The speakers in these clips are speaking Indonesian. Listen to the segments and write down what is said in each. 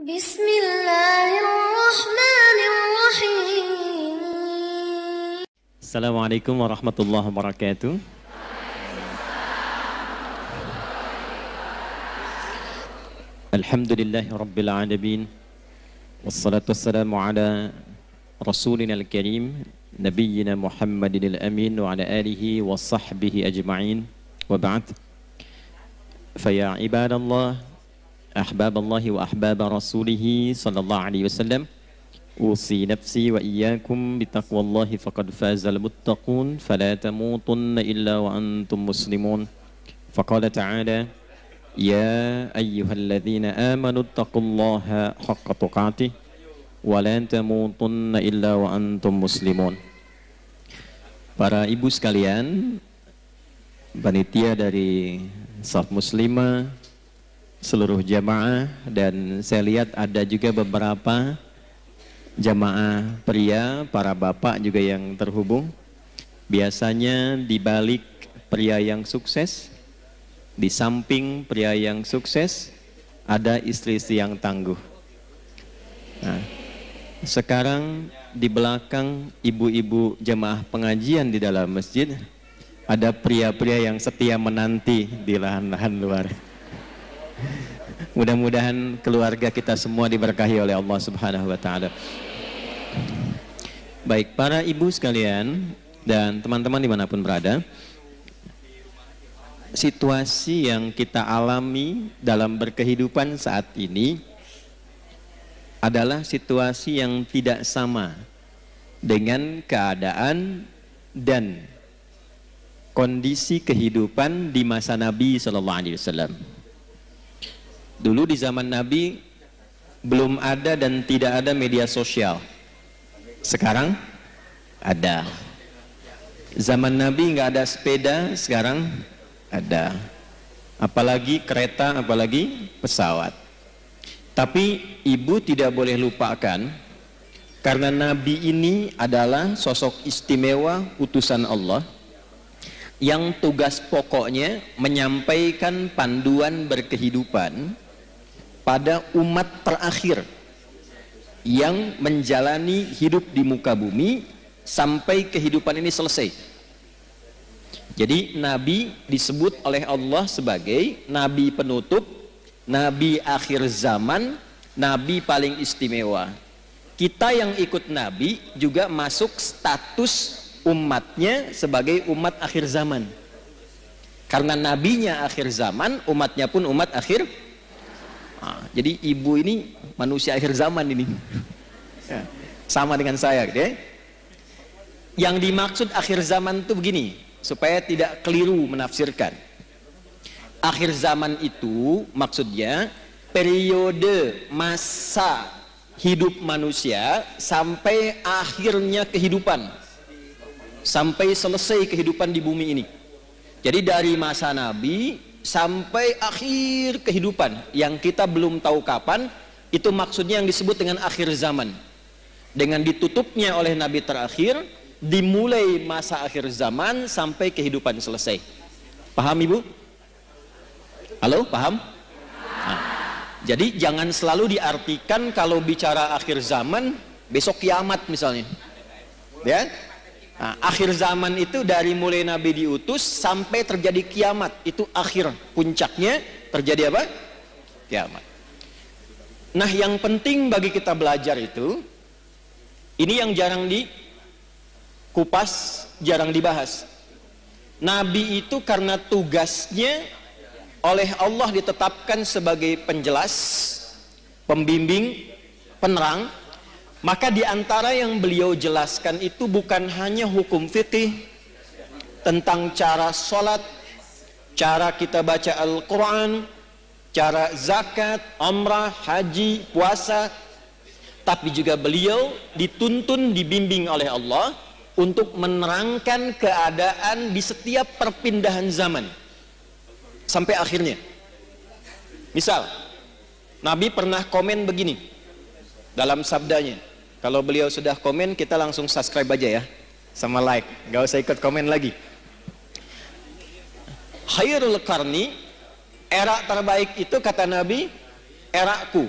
Bismillahirrahmanirrahim. Assalamualaikum warahmatullahi wabarakatuh. Alhamdulillahi rabbil alamin. Wassalatu wassalamu ala rasulina al-karim nabiyyina Muhammadin al-amin wa ala alihi wa sahbihi ajma'in. Wa ba'd. Faya ibadallah, ahbaballahi wa ahbaba rasulihi sallallahu alaihi wasallam, usi nafsi wa iyyakum bitaqwallahi faqad fazal muttaqun fala tamutunna illa wa antum muslimun. Faqala ta'ala ya ayyuhalladzina amanu taqullaha haqqa tuqatih wa la tamutunna illa wa antum muslimun. Para ibu sekalian, panitia dari Shaf Muslimah, seluruh jamaah, dan saya lihat ada juga beberapa jamaah pria, para bapak juga yang terhubung. Biasanya di balik pria yang sukses, di samping pria yang sukses, ada istri-istri yang tangguh. Nah, sekarang di belakang ibu-ibu jamaah pengajian di dalam masjid, ada pria-pria yang setia menanti di lahan-lahan luar. Mudah-mudahan keluarga kita semua diberkahi oleh Allah Subhanahu wa taala. Baik, para ibu sekalian dan teman-teman dimanapun berada, situasi yang kita alami dalam berkehidupan saat ini adalah situasi yang tidak sama dengan keadaan dan kondisi kehidupan di masa Nabi Sallallahu Alaihi Wasallam. Dulu di zaman Nabi belum ada dan tidak ada media sosial. Sekarang ada. Zaman Nabi nggak ada sepeda, sekarang ada. Apalagi kereta, apalagi pesawat. Tapi ibu tidak boleh lupakan, karena Nabi ini adalah sosok istimewa utusan Allah yang tugas pokoknya menyampaikan panduan berkehidupan pada umat terakhir yang menjalani hidup di muka bumi sampai kehidupan ini selesai. Jadi Nabi disebut oleh Allah sebagai Nabi penutup, Nabi akhir zaman, Nabi paling istimewa. Kita yang ikut Nabi juga masuk status umatnya sebagai umat akhir zaman. Karena nabinya akhir zaman, umatnya pun umat akhir. Jadi ibu ini manusia akhir zaman ini. Ya, sama dengan saya gitu ya. Yang dimaksud akhir zaman itu begini, supaya tidak keliru menafsirkan. Akhir zaman itu maksudnya periode masa hidup manusia sampai akhirnya kehidupan, sampai selesai kehidupan di bumi ini. Jadi dari masa Nabi sampai akhir kehidupan yang kita belum tahu kapan, itu maksudnya yang disebut dengan akhir zaman. Dengan ditutupnya oleh Nabi terakhir, dimulai masa akhir zaman sampai kehidupan selesai. Paham ibu? Halo, paham? Nah, jadi jangan selalu diartikan kalau bicara akhir zaman besok kiamat misalnya, ya. Nah, akhir zaman itu dari mulai Nabi diutus sampai terjadi kiamat, itu akhir, puncaknya terjadi apa? Kiamat. Nah, yang penting bagi kita belajar itu, ini yang jarang dikupas, jarang dibahas. Nabi itu karena tugasnya oleh Allah ditetapkan sebagai penjelas, pembimbing, penerang, maka di antara yang beliau jelaskan itu bukan hanya hukum fikih tentang cara sholat, cara kita baca Al-Quran, cara zakat, umrah, haji, puasa, tapi juga beliau dituntun, dibimbing oleh Allah untuk menerangkan keadaan di setiap perpindahan zaman sampai akhirnya. Misal, Nabi pernah komen begini dalam sabdanya. Kalau beliau sudah komen, kita langsung subscribe aja ya, sama like, gak usah ikut komen lagi. Khairul qarni, era terbaik itu kata Nabi, eraku.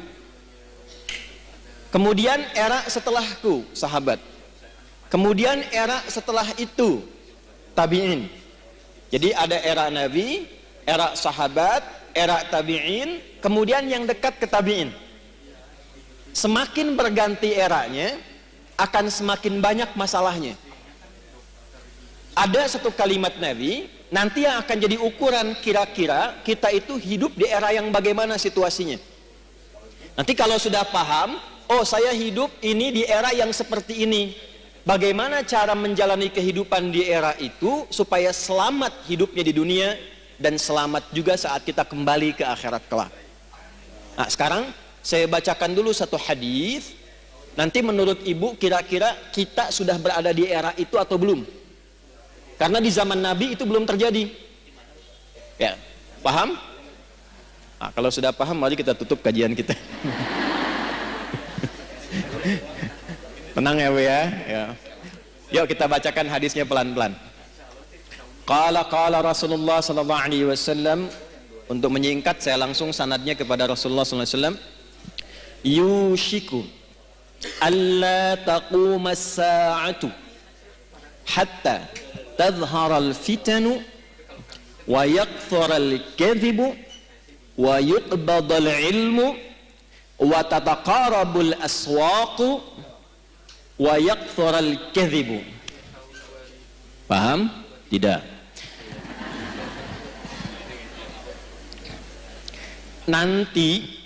Kemudian era setelahku, sahabat. Kemudian era setelah itu, tabi'in. Jadi ada era Nabi, era sahabat, era tabi'in, kemudian yang dekat ke tabi'in. Semakin berganti eranya, akan semakin banyak masalahnya. Ada satu kalimat Nabi, nanti yang akan jadi ukuran kira-kira kita itu hidup di era yang bagaimana situasinya. Nanti kalau sudah paham, oh saya hidup ini di era yang seperti ini. Bagaimana cara menjalani kehidupan di era itu supaya selamat hidupnya di dunia dan selamat juga saat kita kembali ke akhirat kelak. Nah, sekarang saya bacakan dulu satu hadis. Nanti menurut ibu kira-kira kita sudah berada di era itu atau belum? Karena di zaman Nabi itu belum terjadi. Ya, paham? Nah, kalau sudah paham, mari kita tutup kajian kita. Tenang ya Bu ya. Yuk kita bacakan hadisnya pelan-pelan. Qala Rasulullah sallallahu alaihi wasallam. Untuk menyingkat saya langsung sanadnya kepada Rasulullah sallallahu alaihi wasallam. Yushiku alla taquma as-sa'atu hatta tadhhara al-fitanu wa yakthura al-kadhibu wa yuqbada al-ilmu wa tataqarabu al-aswaqu wa yakthura al-kadhibu. Paham? Tidak. Nanti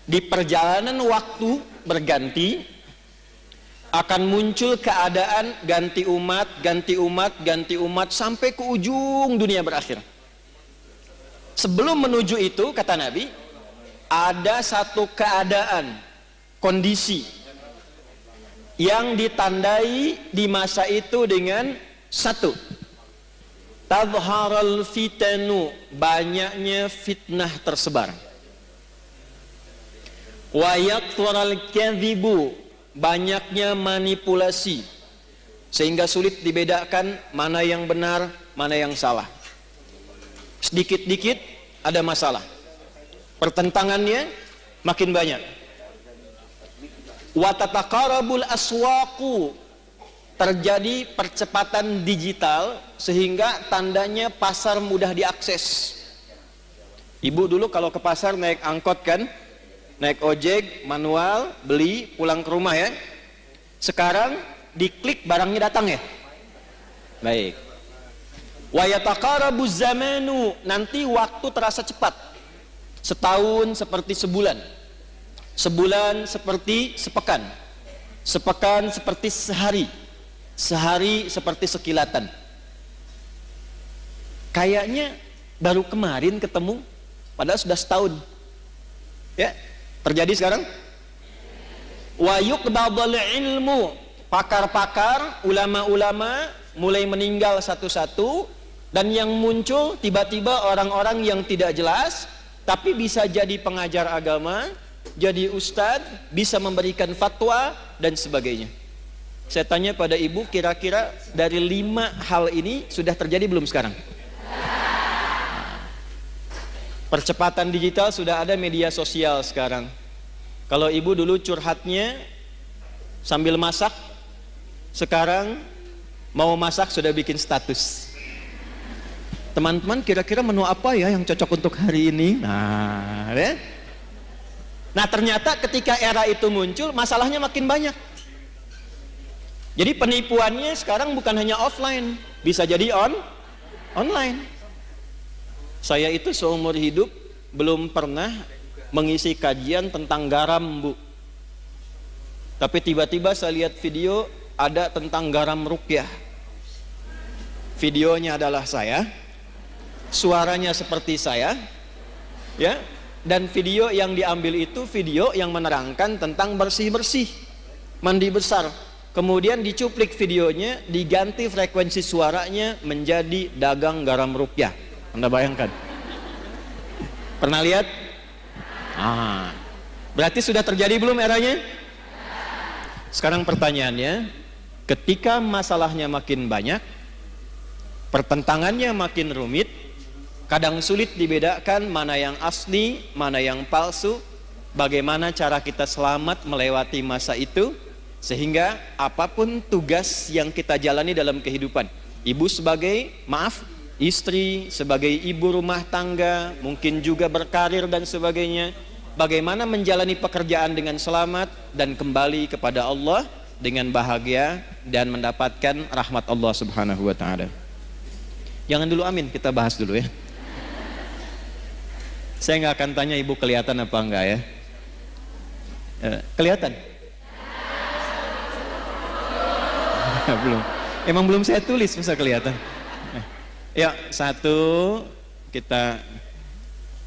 di perjalanan waktu berganti akan muncul keadaan ganti umat sampai ke ujung dunia berakhir. Sebelum menuju itu, kata Nabi, ada satu keadaan, kondisi yang ditandai di masa itu dengan satu, tadharal fitanu, banyaknya fitnah tersebar, wa yakthural kadhibu, banyaknya manipulasi sehingga sulit dibedakan mana yang benar, mana yang salah. Sedikit-dikit ada masalah, pertentangannya makin banyak. Wa tataqarabul aswaqu, terjadi percepatan digital sehingga tandanya pasar mudah diakses. Ibu dulu kalau ke pasar naik angkot kan, naik ojek manual, beli pulang ke rumah ya. Sekarang diklik barangnya datang ya. Baik. Wa yataqarabuz zamanu, nanti waktu terasa cepat. Setahun seperti sebulan, sebulan seperti sepekan, sepekan seperti sehari, sehari seperti sekilatan. Kayaknya baru kemarin ketemu, padahal sudah setahun. Ya, terjadi sekarang. Wa yuqbadul ilmu, pakar-pakar, ulama-ulama mulai meninggal satu-satu, dan yang muncul tiba-tiba orang-orang yang tidak jelas, tapi bisa jadi pengajar agama, jadi ustadz, bisa memberikan fatwa dan sebagainya. Saya tanya pada ibu, kira-kira dari 5 hal ini sudah terjadi belum sekarang? Percepatan digital, sudah ada media sosial sekarang. Kalau ibu dulu curhatnya sambil masak, sekarang mau masak sudah bikin status. Teman-teman, kira-kira menu apa ya yang cocok untuk hari ini? Nah, ya? Nah, ternyata ketika era itu muncul, masalahnya makin banyak. Jadi penipuannya sekarang bukan hanya offline, bisa jadi online. Saya itu seumur hidup belum pernah mengisi kajian tentang garam, Bu. Tapi tiba-tiba saya lihat video ada tentang garam ruqyah. Videonya adalah saya, suaranya seperti saya, ya. Dan video yang diambil itu video yang menerangkan tentang bersih-bersih, mandi besar. Kemudian dicuplik videonya, diganti frekuensi suaranya menjadi dagang garam ruqyah. Anda bayangkan? Pernah lihat? Berarti sudah terjadi belum eranya? Sekarang pertanyaannya, ketika masalahnya makin banyak, pertentangannya makin rumit, kadang sulit dibedakan mana yang asli, mana yang palsu, bagaimana cara kita selamat melewati masa itu, sehingga apapun tugas yang kita jalani dalam kehidupan, ibu sebagai istri, sebagai ibu rumah tangga, mungkin juga berkarir dan sebagainya, bagaimana menjalani pekerjaan dengan selamat dan kembali kepada Allah dengan bahagia dan mendapatkan rahmat Allah Subhanahu wa taala. Jangan dulu amin, kita bahas dulu ya. Saya nggak akan tanya ibu kelihatan apa enggak ya. Kelihatan? Belum. Emang belum saya tulis, bisa kelihatan. Ya, satu, kita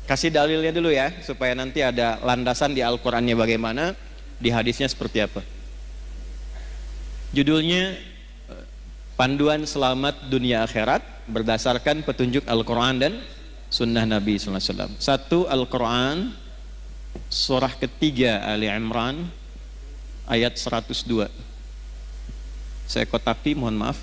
kasih dalilnya dulu ya, supaya nanti ada landasan di Al-Qur'annya bagaimana, di hadisnya seperti apa. Judulnya Panduan Selamat Dunia Akhirat berdasarkan petunjuk Al-Qur'an dan Sunnah Nabi SAW. Satu, Al-Qur'an surah ketiga Ali Imran ayat 102. Saya kotaki, mohon maaf.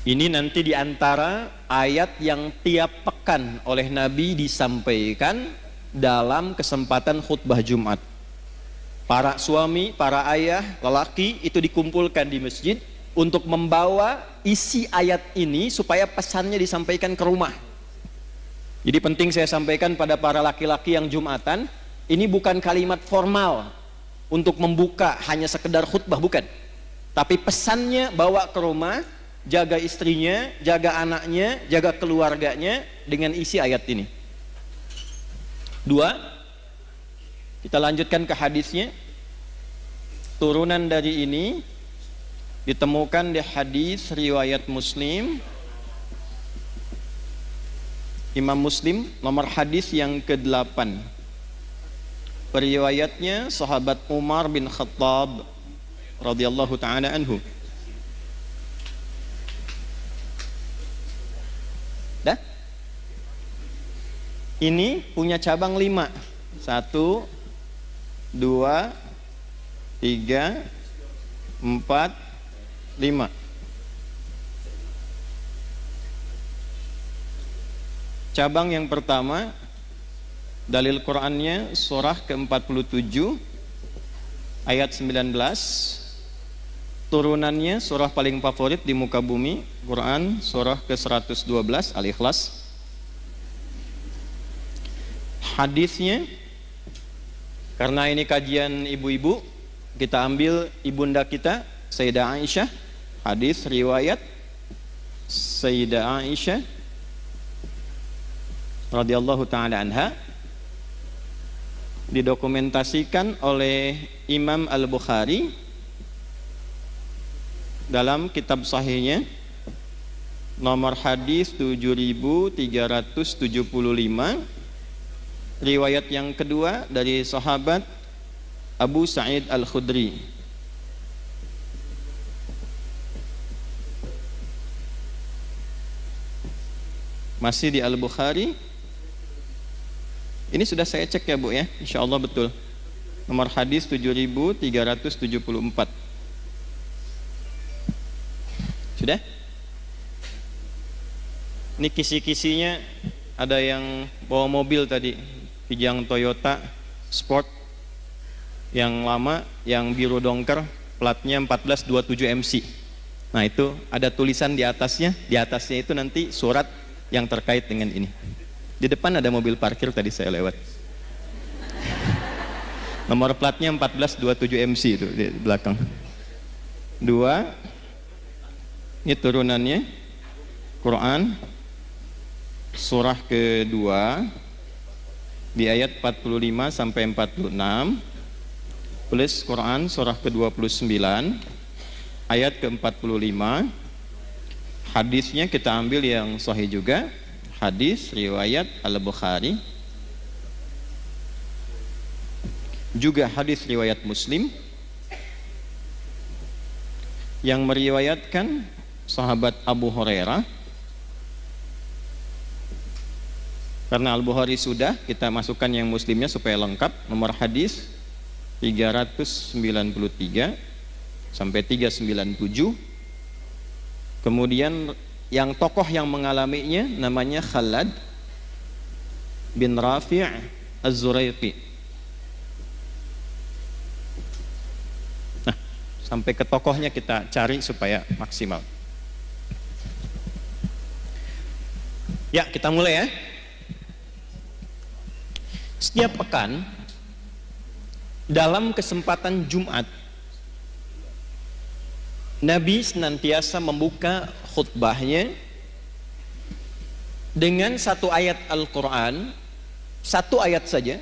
Ini nanti diantara ayat yang tiap pekan oleh Nabi disampaikan dalam kesempatan khutbah Jumat. Para suami, para ayah, lelaki itu dikumpulkan di masjid untuk membawa isi ayat ini supaya pesannya disampaikan ke rumah. Jadi penting saya sampaikan pada para laki-laki yang Jumatan, ini bukan kalimat formal untuk membuka hanya sekedar khutbah, bukan. Tapi pesannya bawa ke rumah, jaga istrinya, jaga anaknya, jaga keluarganya dengan isi ayat ini. Dua, kita lanjutkan ke hadisnya. Turunan dari ini ditemukan di hadis riwayat Muslim. Imam Muslim nomor hadis yang ke-8. Periwayatnya sahabat Umar bin Khattab radhiyallahu taala anhu. Dah? Ini punya cabang 5. 1 2 3 4 5. Cabang yang pertama, dalil Qur'annya surah ke-47 ayat 19. Turunannya surah paling favorit di muka bumi, Quran surah ke-112 Al-Ikhlas. Hadisnya, karena ini kajian ibu-ibu, kita ambil ibunda kita Sayyidah Aisyah. Hadis riwayat Sayyidah Aisyah radhiyallahu taala anha, didokumentasikan oleh Imam Al-Bukhari dalam kitab sahihnya nomor hadis 7375. Riwayat yang kedua dari sahabat Abu Sa'id Al-Khudri. Masih di Al-Bukhari. Ini sudah saya cek ya Bu ya, insya Allah betul. Nomor hadis 7374. Sudah? Ini kisi-kisinya, ada yang bawa mobil tadi, Kijang Toyota Sport yang lama, yang biru dongker, platnya 1427 MC. Nah itu ada tulisan di atasnya itu nanti surat yang terkait dengan ini. Di depan ada mobil parkir tadi saya lewat. Nomor platnya 1427 MC itu di belakang. 2, ini turunannya Quran surah kedua di ayat 45 sampai 46 plus Quran surah ke-29 ayat ke-45. Hadisnya kita ambil yang sahih juga, hadis riwayat Al-Bukhari, juga hadis riwayat Muslim yang meriwayatkan sahabat Abu Hurairah. Karena Al-Bukhari sudah, kita masukkan yang Muslimnya supaya lengkap. Nomor hadis 393 sampai 397. Kemudian yang tokoh yang mengalaminya namanya Khalad. bin Rafi' Az-Zuraiqi. Nah, sampai ke tokohnya kita cari supaya maksimal. Ya, kita mulai ya. Setiap pekan dalam kesempatan Jumat, Nabi senantiasa membuka khutbahnya dengan satu ayat Al-Quran, satu ayat saja,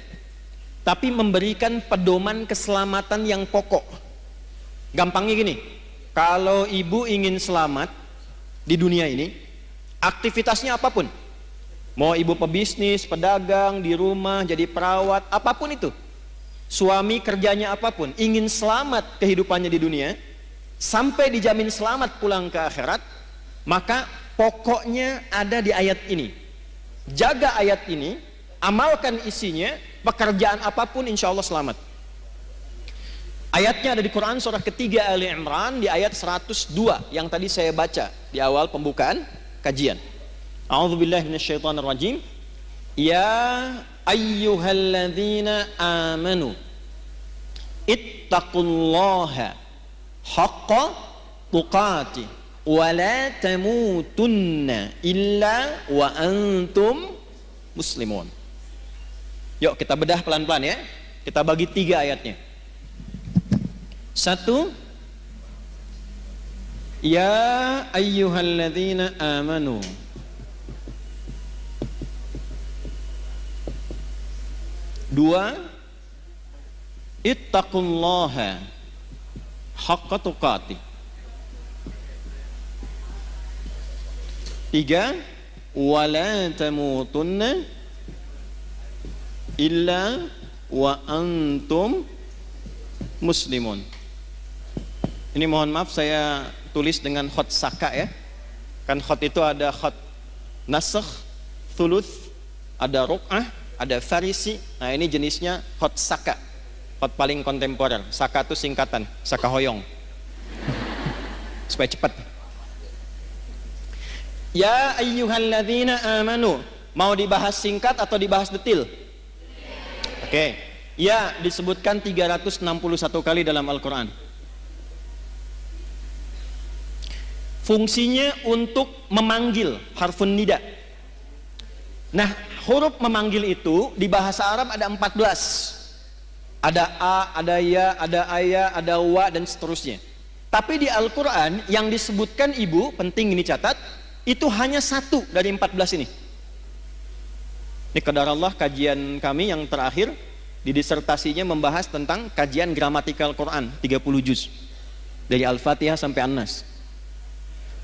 tapi memberikan pedoman keselamatan yang pokok. Gampangnya gini, kalau ibu ingin selamat di dunia ini, aktivitasnya apapun, mau ibu pebisnis, pedagang, di rumah, jadi perawat, apapun itu, suami kerjanya apapun, ingin selamat kehidupannya di dunia, sampai dijamin selamat pulang ke akhirat, maka pokoknya ada di ayat ini. Jaga ayat ini, amalkan isinya, pekerjaan apapun insya Allah selamat. Ayatnya ada di Quran surah ketiga Ali Imran di ayat 102 yang tadi saya baca di awal pembukaan kajian. A'udzubillahi minasyaitonirrajim. Ya ayyuhalladzina amanu ittaqullaha haqqa tuqatih wa la tamutunna illa wa antum muslimun. Yuk kita bedah pelan-pelan ya. Kita bagi 3 ayatnya. 1, ya ayyuhalladzina amanu. 2, ittaqullaha haqqa tuqatih. 3, wala tamutunna illa wa antum muslimun. Ini mohon maaf saya tulis dengan khot saka ya. Kan khot itu ada khot nasakh, thuluth, ada ruk'ah, ada farisi. Nah ini jenisnya khot saka, khot paling kontemporer. Saka itu singkatan, saka hoyong, supaya cepat. Ya ayyuhalladzina amanu. Mau dibahas singkat atau dibahas detil? Oke. Ya, disebutkan 361 kali dalam Al-Quran. Fungsinya untuk memanggil, harfun nida. Nah, huruf memanggil itu di bahasa Arab ada 14. Ada a, ada ya, ada aya, ada wa, dan seterusnya. Tapi di Al-Quran yang disebutkan ibu, penting ini catat, itu hanya 1 dari 14 ini. Ini qadarallah kajian kami yang terakhir di disertasinya membahas tentang kajian gramatikal Quran 30 juz dari Al-Fatihah sampai An-Nas.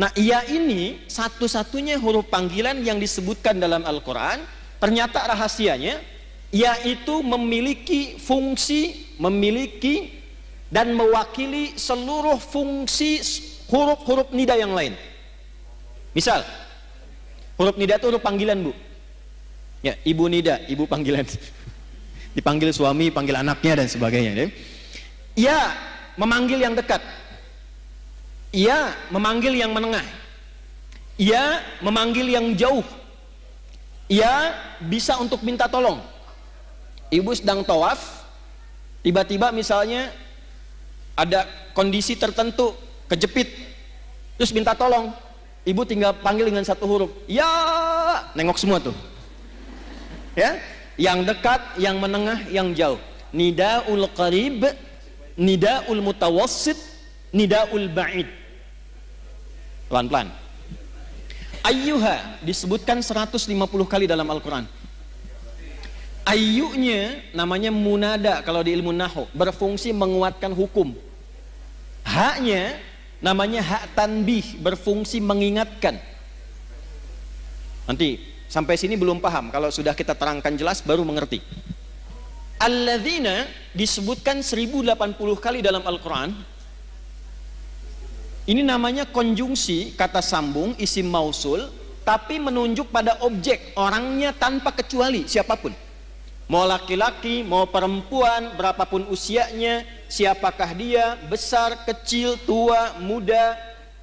Nah, iya ini satu-satunya huruf panggilan yang disebutkan dalam Al-Quran. Ternyata rahasianya yaitu memiliki fungsi, memiliki dan mewakili seluruh fungsi huruf-huruf nida yang lain. Misal, huruf nida itu huruf panggilan, Bu. Ya, ibu nida, ibu panggilan. Dipanggil suami, panggil anaknya dan sebagainya. Ya, memanggil yang dekat. Ya, memanggil yang menengah. Ya, memanggil yang jauh. Ya, bisa untuk minta tolong. Ibu sedang tawaf, tiba-tiba misalnya ada kondisi tertentu, kejepit, terus minta tolong. Ibu tinggal panggil dengan 1 huruf. Ya, nengok semua tuh. Ya, yang dekat, yang menengah, yang jauh. Nidaul qarib, nidaul mutawassit, nidaul ba'id. Pelan-pelan. Ayyuha disebutkan 150 kali dalam Al-Quran. Ayyunya namanya munada kalau di ilmu nahwu, berfungsi menguatkan hukum. Haknya namanya hak tanbih, berfungsi mengingatkan. Nanti sampai sini belum paham, kalau sudah kita terangkan jelas baru mengerti. Alladzina disebutkan 1080 kali dalam Al-Quran. Ini namanya konjungsi, kata sambung, isim mausul, tapi menunjuk pada objek, orangnya tanpa kecuali, siapapun. Mau laki-laki, mau perempuan, berapapun usianya, siapakah dia, besar, kecil, tua, muda,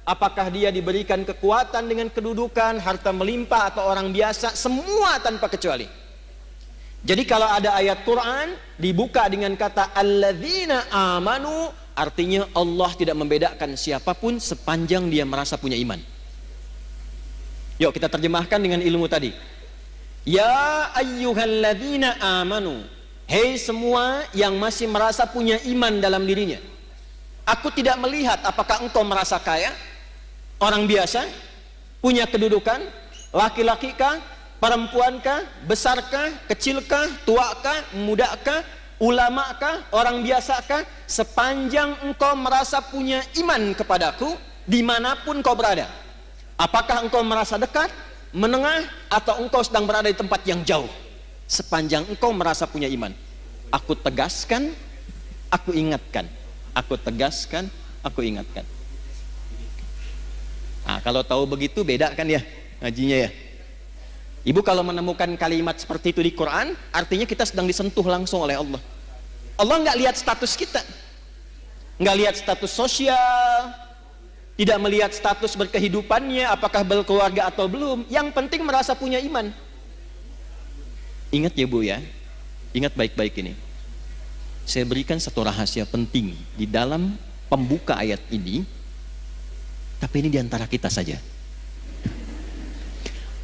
apakah dia diberikan kekuatan dengan kedudukan, harta melimpah atau orang biasa, semua tanpa kecuali. Jadi kalau ada ayat Quran dibuka dengan kata alladzina amanu, artinya Allah tidak membedakan siapapun sepanjang dia merasa punya iman. Yuk kita terjemahkan dengan ilmu tadi. Ya ayyuhalladzina amanu, hei semua yang masih merasa punya iman dalam dirinya. Aku tidak melihat apakah engkau merasa kaya, orang biasa, punya kedudukan, laki-laki kah, perempuankah, besarkah, kecilkah, tuakah, mudakah, ulamakah, orang biasakah, sepanjang engkau merasa punya iman kepadaku dimanapun kau berada. Apakah engkau merasa dekat, menengah, atau engkau sedang berada di tempat yang jauh, sepanjang engkau merasa punya iman, aku tegaskan, aku ingatkan, aku tegaskan, aku ingatkan. Nah, kalau tahu begitu beda kan ya ngajinya ya. Ibu kalau menemukan kalimat seperti itu di Quran, artinya kita sedang disentuh langsung oleh Allah. Allah nggak lihat status kita, nggak lihat status sosial, tidak melihat status berkehidupannya, apakah berkeluarga atau belum. Yang penting merasa punya iman. Ingat ya Bu ya, ingat baik-baik ini. Saya berikan satu rahasia penting di dalam pembuka ayat ini, tapi ini diantara kita saja.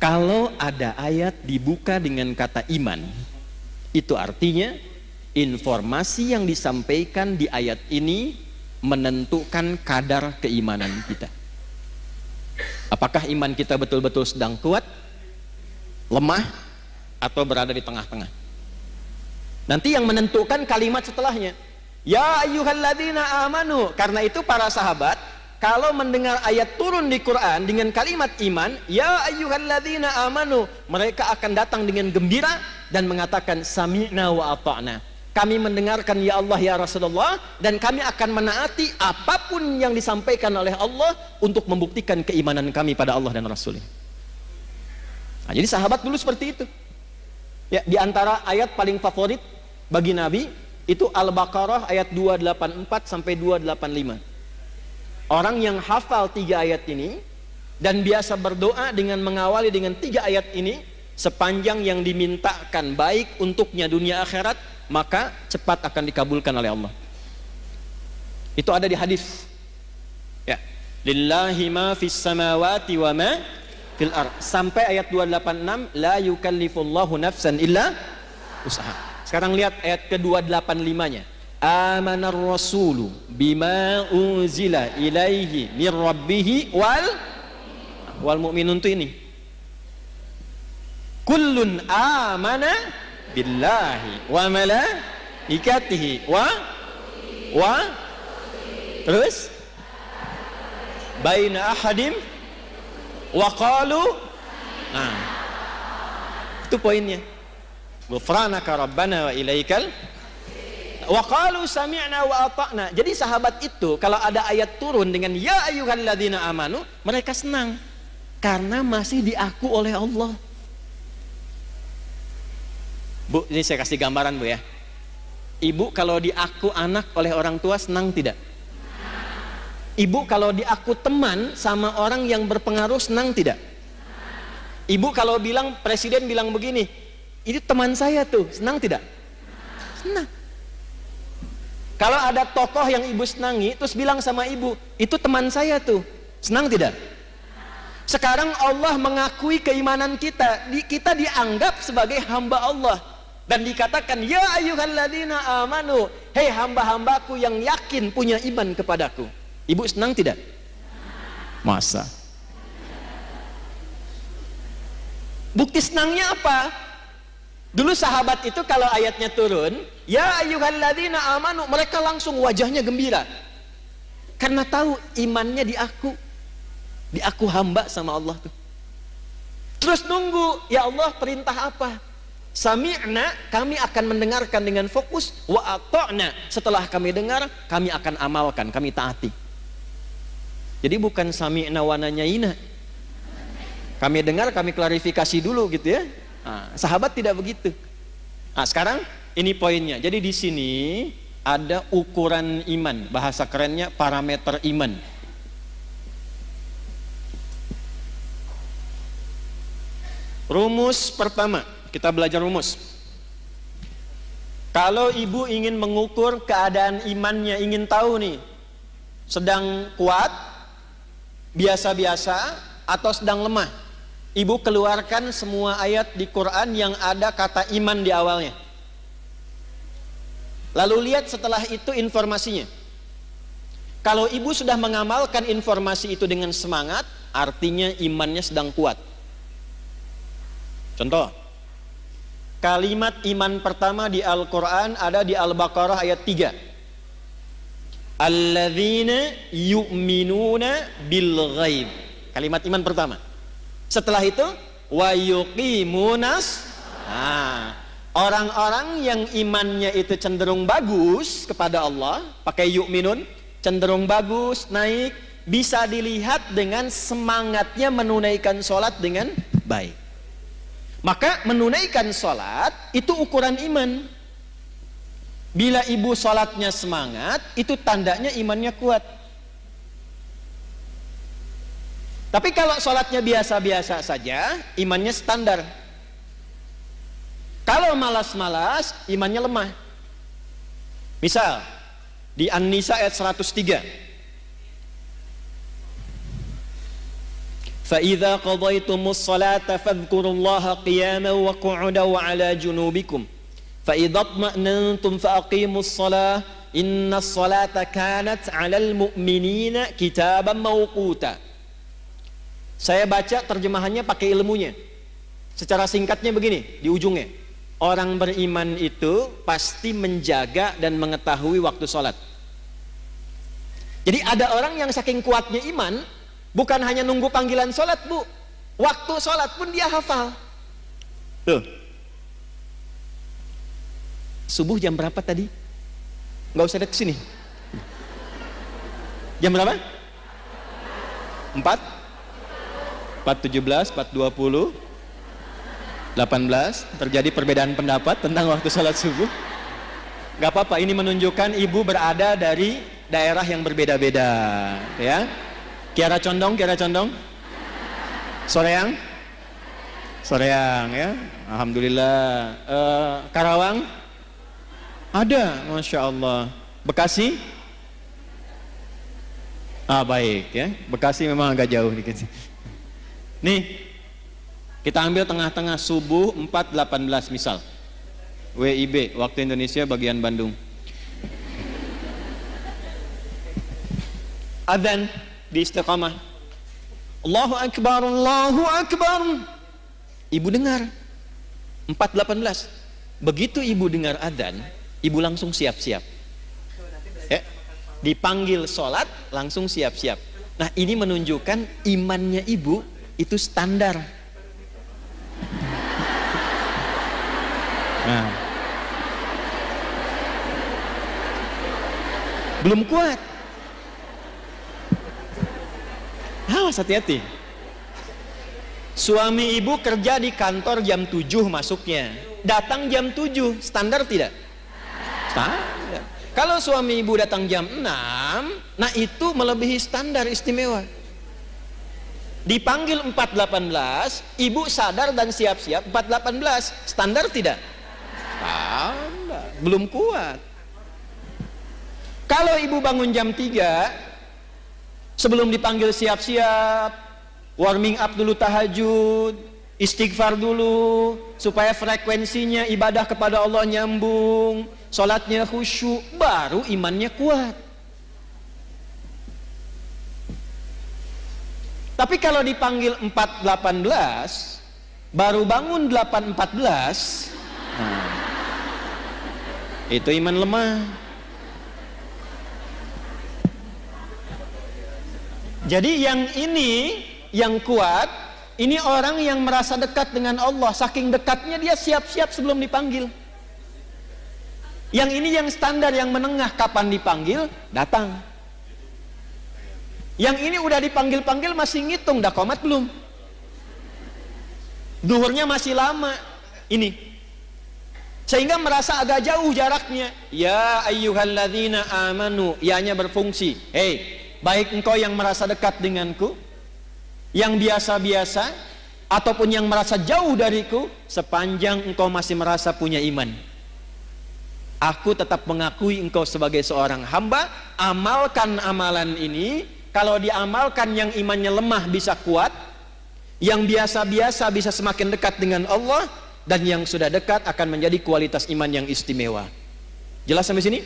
Kalau ada ayat dibuka dengan kata iman, itu artinya informasi yang disampaikan di ayat ini menentukan kadar keimanan kita. Apakah iman kita betul-betul sedang kuat, lemah, atau berada di tengah-tengah? Nanti yang menentukan kalimat setelahnya. Ya ayyuhalladzina amanu. Karena itu para sahabat kalau mendengar ayat turun di Quran dengan kalimat iman, ya ayyuhalladzina amanu, mereka akan datang dengan gembira dan mengatakan sami'na wa ata'na. Kami mendengarkan ya Allah ya Rasulullah, dan kami akan menaati apapun yang disampaikan oleh Allah untuk membuktikan keimanan kami pada Allah dan Rasulnya. Nah, jadi sahabat dulu seperti itu. Ya, di antara ayat paling favorit bagi Nabi itu Al-Baqarah ayat 284 sampai 285. Orang yang hafal 3 ayat ini dan biasa berdoa dengan mengawali dengan 3 ayat ini, sepanjang yang dimintakan baik untuknya dunia akhirat, maka cepat akan dikabulkan oleh Allah. Itu ada di hadis. Ya, lillahi ma fis samawati wa ma fil ard, sampai ayat 286, la yukallifullahu nafsan illa usaha. Sekarang lihat ayat ke-285-nya. Amanar rasulu bima unzila ilaihi mir rabbihi wal mu'minun, itu ini. Kullun amana billahi wa malaikatihi wa terus baina ahadim wa qalu. Nah, itu poinnya. Ghufranaka rabbana wa ilaikal wa qalu sami'na wa ata'na. Jadi sahabat itu kalau ada ayat turun dengan ya ayyuhalladzina amanu, mereka senang karena masih diaku oleh Allah. Bu, ini saya kasih gambaran Bu ya. Ibu kalau diaku anak oleh orang tua senang tidak? Ibu kalau diaku teman sama orang yang berpengaruh senang tidak? Ibu kalau bilang, presiden bilang begini, ini teman saya tuh, senang tidak? Senang. Kalau ada tokoh yang ibu senangi terus bilang sama ibu, itu teman saya tuh, senang tidak? Sekarang Allah mengakui keimanan kita, kita dianggap sebagai hamba Allah dan dikatakan ya ayyuhalladzina amanu, hei hamba-hambaku yang yakin punya iman kepadaku. Ibu senang tidak? Masa? Bukti senangnya apa? Dulu sahabat itu kalau ayatnya turun, ya ayyuhalladzina amanu, mereka langsung wajahnya gembira. Karena tahu imannya diaku hamba sama Allah tuh. Terus nunggu, ya Allah perintah apa? Sami'na, kami akan mendengarkan dengan fokus, wa ata'na, setelah kami dengar, kami akan amalkan, kami taati. Jadi bukan sami'na wa nanyaina. Kami dengar, kami klarifikasi dulu gitu ya. Nah, sahabat tidak begitu. Nah, sekarang ini poinnya. Jadi di sini ada ukuran iman, bahasa kerennya parameter iman. Rumus pertama, kita belajar rumus. Kalau ibu ingin mengukur keadaan imannya, ingin tahu nih, sedang kuat, biasa-biasa, atau sedang lemah, ibu keluarkan semua ayat di Quran yang ada kata iman di awalnya. Lalu lihat setelah itu informasinya. Kalau ibu sudah mengamalkan informasi itu dengan semangat, artinya imannya sedang kuat. Contoh, kalimat iman pertama di Al-Quran ada di Al-Baqarah ayat 3. Alladzina yu'minuna bil ghaib. Kalimat iman pertama. Setelah itu wa yuqimunas. Orang-orang yang imannya itu cenderung bagus kepada Allah, pakai yu'minun, cenderung bagus, naik, bisa dilihat dengan semangatnya menunaikan sholat dengan baik. Maka menunaikan sholat itu ukuran iman. Bila ibu sholatnya semangat, itu tandanya imannya kuat. Tapi kalau sholatnya biasa-biasa saja, imannya standar. Kalau malas-malas, imannya lemah. Misal di An-Nisa ayat 103. فَإِذَا قَضَيْتُمُ الصَّلَاةَ فَاذْكُرُوا اللَّهَ قِيَامًا وَقُعُودًا وَعَلَى جُنُوبِكُمْ فَإِذَا اطْمَأْنَنْتُمْ فَأَقِيمُوا الصَّلَاةَ إِنَّ الصَّلَاةَ كَانَتْ عَلَى الْمُؤْمِنِينَ كِتَابًا مَوْقُوتًا. Saya baca terjemahannya pakai ilmunya. Secara singkatnya begini, di ujungnya. Orang beriman itu pasti menjaga dan mengetahui waktu sholat. Jadi ada orang yang saking kuatnya iman, bukan hanya nunggu panggilan sholat, bu, waktu sholat pun dia hafal. Tuh, subuh jam berapa tadi? Nggak usah lihat kesini. Jam berapa? 4:17, 4:20, 18. Terjadi perbedaan pendapat tentang waktu sholat subuh. Gak apa-apa, ini menunjukkan ibu berada dari daerah yang berbeda-beda, ya. Kiara Condong, Soreang, ya. Alhamdulillah. Karawang, ada, masya Allah. Bekasi, baik, ya. Bekasi memang agak jauh dikit. Nih, kita ambil tengah-tengah subuh 4.18 misal. WIB, waktu Indonesia bagian Bandung. Adzan di Istiqamah. Allahu Akbar, Allahu Akbar. Ibu dengar 4.18. Begitu ibu dengar adzan, ibu langsung siap-siap. Dipanggil sholat, langsung siap-siap. Nah, ini menunjukkan imannya ibu itu standar. Nah, belum kuat. Awas, hati-hati. Suami ibu kerja di kantor jam 7 masuknya, datang jam 7, standar tidak? Standar. Kalau suami ibu datang jam 6, nah itu melebihi standar istimewa. Dipanggil 4.18, ibu sadar dan siap-siap 4.18, standar tidak? Standar, belum kuat. Kalau ibu bangun jam 3, sebelum dipanggil siap-siap, warming up dulu tahajud, istighfar dulu, supaya frekuensinya ibadah kepada Allah nyambung, sholatnya khusyuk, baru imannya kuat. Tapi kalau dipanggil 4.18, baru bangun 8.14, nah, itu iman lemah. Jadi yang ini, yang kuat, ini orang yang merasa dekat dengan Allah. Saking dekatnya dia siap-siap sebelum dipanggil. Yang ini yang standar, yang menengah, kapan dipanggil, datang. Yang ini udah dipanggil-panggil masih ngitung, dah qomat belum? Duhurnya masih lama. Ini. Sehingga merasa agak jauh jaraknya. Ya ayyuhalladzina amanu, ya-nya berfungsi. Hei, baik engkau yang merasa dekat denganku, yang biasa-biasa, ataupun yang merasa jauh dariku, sepanjang engkau masih merasa punya iman. Aku tetap mengakui engkau sebagai seorang hamba. Amalkan amalan ini. Kalau diamalkan, yang imannya lemah bisa kuat, yang biasa-biasa bisa semakin dekat dengan Allah, dan yang sudah dekat akan menjadi kualitas iman yang istimewa. Jelas sampai sini?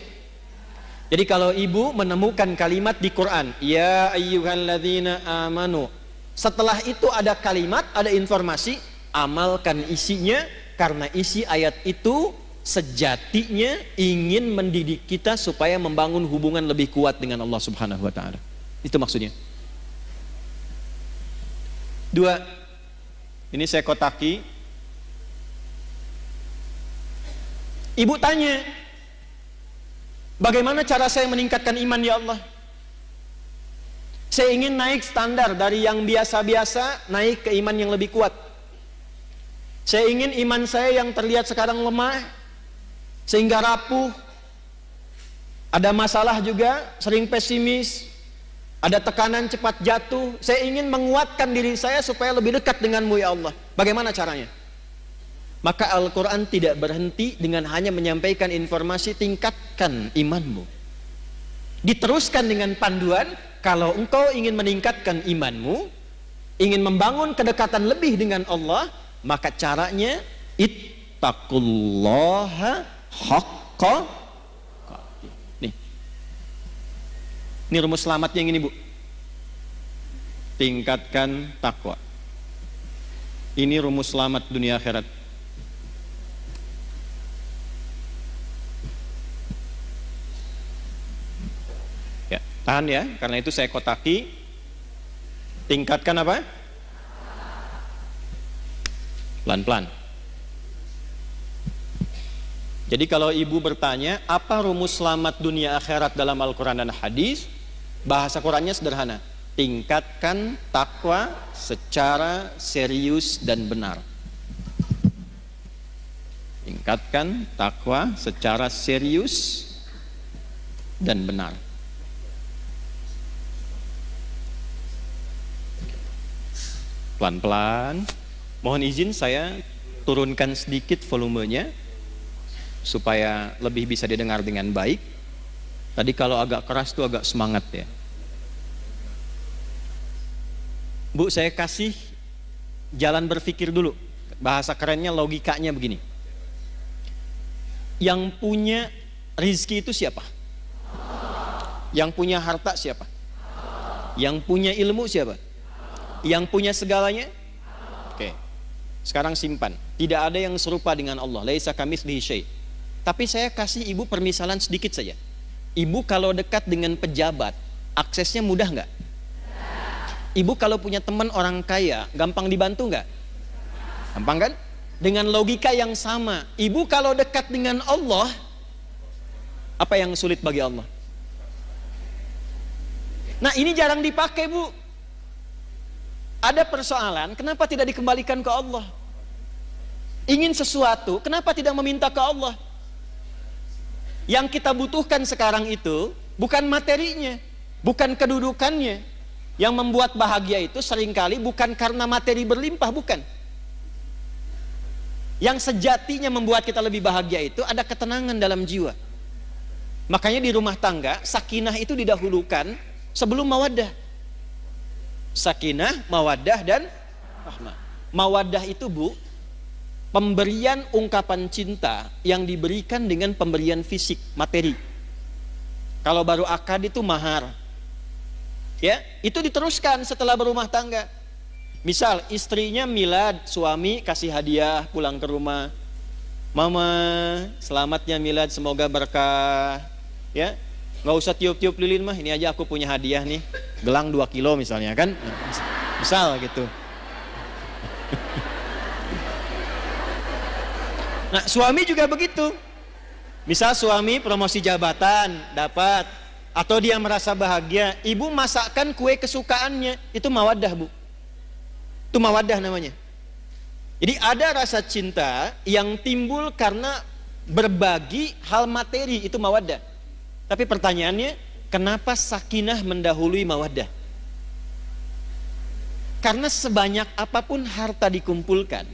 Jadi kalau ibu menemukan kalimat di Quran, ya ayyuhalladzina amanu, setelah itu ada kalimat, ada informasi, amalkan isinya, karena isi ayat itu sejatinya ingin mendidik kita supaya membangun hubungan lebih kuat dengan Allah Subhanahu wa taala. Itu maksudnya. 2. Ini saya kotaki. Ibu tanya, bagaimana cara saya meningkatkan iman ya Allah? Saya ingin naik standar dari yang biasa-biasa, naik ke iman yang lebih kuat. Saya ingin iman saya yang terlihat sekarang lemah, sehingga rapuh, ada masalah juga, sering pesimis, ada tekanan cepat jatuh. Saya ingin menguatkan diri saya supaya lebih dekat denganmu ya Allah. Bagaimana caranya? Maka Al-Quran tidak berhenti dengan hanya menyampaikan informasi tingkatkan imanmu. Diteruskan dengan panduan, kalau engkau ingin meningkatkan imanmu, ingin membangun kedekatan lebih dengan Allah, maka caranya ittaqullaha haqqa. Nih, ini rumus selamatnya yang ini Bu. Tingkatkan takwa. Ini rumus selamat dunia akhirat. Ya, tahan ya, karena itu saya kotaki. Tingkatkan apa? Pelan-pelan. Jadi kalau ibu bertanya, apa rumus selamat dunia akhirat dalam Al-Quran dan hadis? Bahasa Qurannya sederhana. Tingkatkan takwa secara serius dan benar. Tingkatkan takwa secara serius dan benar. Pelan-pelan. Mohon izin saya turunkan sedikit volumenya supaya lebih bisa didengar dengan baik. Tadi kalau agak keras tuh agak semangat ya. Bu, saya kasih jalan berpikir dulu. Bahasa kerennya, logikanya begini. Yang punya rizki itu siapa? Yang punya harta siapa? Yang punya ilmu siapa? Yang punya segalanya? Oke. Sekarang simpan. Tidak ada yang serupa dengan Allah. Laisa kamitslihi syai'. Tapi saya kasih ibu permisalan sedikit saja. Ibu kalau dekat dengan pejabat, aksesnya mudah nggak? Ibu kalau punya teman orang kaya, gampang dibantu nggak? Gampang kan? Dengan logika yang sama, ibu kalau dekat dengan Allah, apa yang sulit bagi Allah? Nah, ini jarang dipakai Bu. Ada persoalan, kenapa tidak dikembalikan ke Allah? Ingin sesuatu, kenapa tidak meminta ke Allah? Yang kita butuhkan sekarang itu bukan materinya, bukan kedudukannya. Yang membuat bahagia itu seringkali bukan karena materi berlimpah, bukan. Yang sejatinya membuat kita lebih bahagia itu ada ketenangan dalam jiwa. Makanya di rumah tangga, sakinah itu didahulukan sebelum mawaddah. Sakinah, mawaddah, dan rahmah. Mawaddah itu Bu, pemberian ungkapan cinta yang diberikan dengan pemberian fisik, materi. Kalau baru akad itu mahar. Ya, itu diteruskan setelah berumah tangga. Misal istrinya milad, suami kasih hadiah pulang ke rumah. Mama, selamatnya milad, semoga berkah. Ya, nggak usah tiup-tiup lilin mah, ini aja aku punya hadiah nih, gelang 2 kilo misalnya kan. Misal gitu. Nah, suami juga begitu. Misal suami promosi jabatan dapat, atau dia merasa bahagia, ibu masakkan kue kesukaannya, itu mawaddah Bu. Itu mawaddah namanya. Jadi ada rasa cinta yang timbul karena berbagi hal materi, itu mawaddah. Tapi pertanyaannya, kenapa sakinah mendahului mawaddah? Karena sebanyak apapun harta dikumpulkan,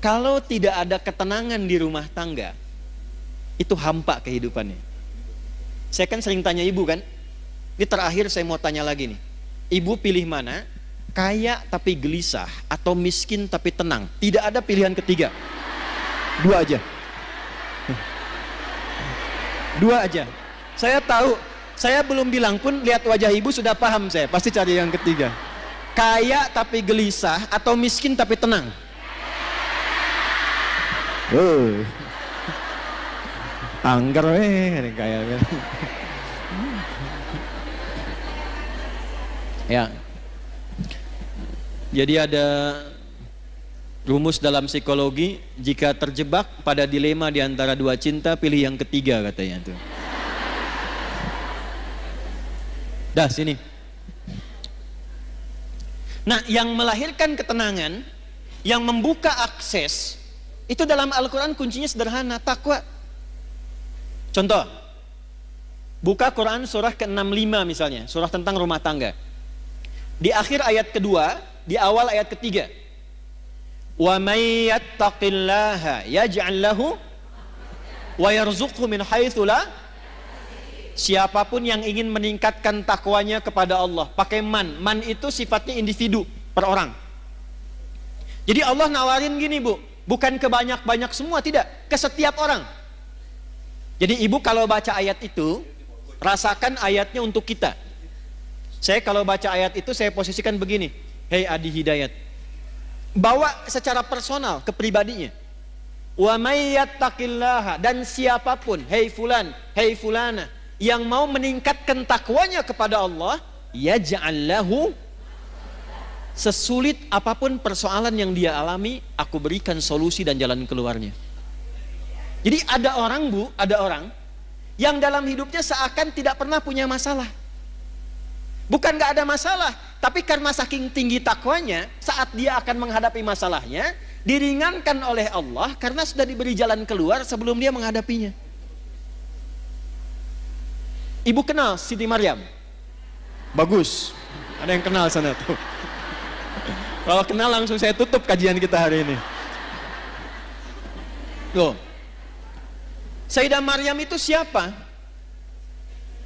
kalau tidak ada ketenangan di rumah tangga, itu hampa kehidupannya. Saya kan sering tanya ibu kan, ini terakhir saya mau tanya lagi nih, ibu pilih mana? Kaya tapi gelisah atau miskin tapi tenang? Tidak ada pilihan ketiga, dua aja. Dua aja. Saya tahu, saya belum bilang pun lihat wajah ibu sudah paham, saya pasti cari yang ketiga. Kaya tapi gelisah atau miskin tapi tenang? Angger kaya. Ya. Jadi ada rumus dalam psikologi, jika terjebak pada dilema di antara dua cinta, pilih yang ketiga katanya tuh. Dah sini. Nah, yang melahirkan ketenangan, yang membuka akses, itu dalam Al-Quran kuncinya sederhana, takwa. Contoh, buka Quran surah ke-65 misalnya, surah tentang rumah tangga. Di akhir ayat kedua, di awal ayat ketiga, wa may yattaqillaha yaj'al lahu wa yarzuqhu min haitsu la. Siapapun yang ingin meningkatkan takwanya kepada Allah, pakai man itu sifatnya individu per orang. Jadi Allah nawarin gini bu, bukan ke banyak-banyak semua, tidak, ke setiap orang. Jadi ibu kalau baca ayat itu, rasakan ayatnya untuk kita. Saya kalau baca ayat itu saya posisikan begini, hei Adi Hidayat, bawa secara personal ke pribadinya. Wa may yattaqillaha, dan siapapun, hei fulan, hei fulana, yang mau meningkatkan takwanya kepada Allah, yaj'al lahu, sesulit apapun persoalan yang dia alami, aku berikan solusi dan jalan keluarnya. Jadi ada orang bu, ada orang yang dalam hidupnya seakan tidak pernah punya masalah. Bukan gak ada masalah, tapi karena saking tinggi takwanya, saat dia akan menghadapi masalahnya, diringankan oleh Allah karena sudah diberi jalan keluar sebelum dia menghadapinya. Ibu kenal Siti Maryam? Bagus, ada yang kenal sana tuh. Kalau kenal langsung saya tutup kajian kita hari ini. Loh, Sayyidah Maryam itu siapa?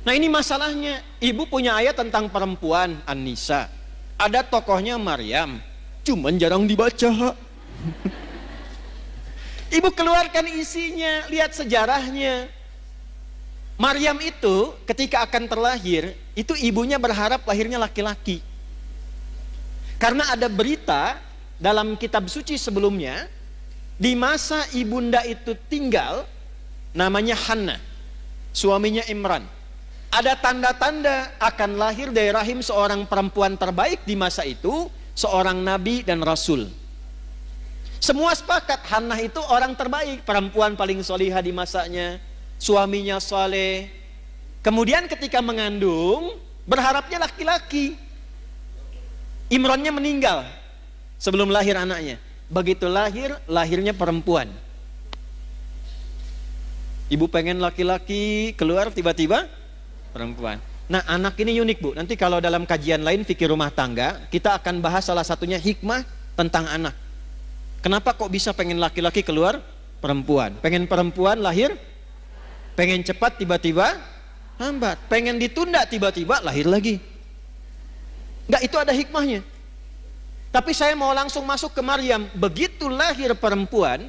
Nah ini masalahnya, ibu punya ayat tentang perempuan, An-Nisa. Ada tokohnya Maryam, cuman jarang dibaca. Ibu keluarkan isinya, lihat sejarahnya. Maryam itu ketika akan terlahir, itu ibunya berharap lahirnya laki-laki. Karena ada berita dalam kitab suci sebelumnya, di masa ibunda itu tinggal, namanya Hannah, suaminya Imran. Ada tanda-tanda akan lahir dari rahim seorang perempuan terbaik di masa itu, seorang nabi dan rasul. Semua sepakat Hannah itu orang terbaik, perempuan paling solihah di masanya, suaminya saleh. Kemudian ketika mengandung, berharapnya laki-laki. Imronnya meninggal sebelum lahir anaknya. Begitu lahir, lahirnya perempuan. Ibu pengen laki-laki, keluar tiba-tiba perempuan. Nah anak ini unik bu, nanti kalau dalam kajian lain fikih rumah tangga, kita akan bahas salah satunya hikmah tentang anak. Kenapa kok bisa pengen laki-laki keluar perempuan, pengen perempuan lahir, pengen cepat tiba-tiba lambat, pengen ditunda tiba-tiba lahir lagi. Enggak, itu ada hikmahnya. Tapi saya mau langsung masuk ke Maryam. Begitu lahir perempuan,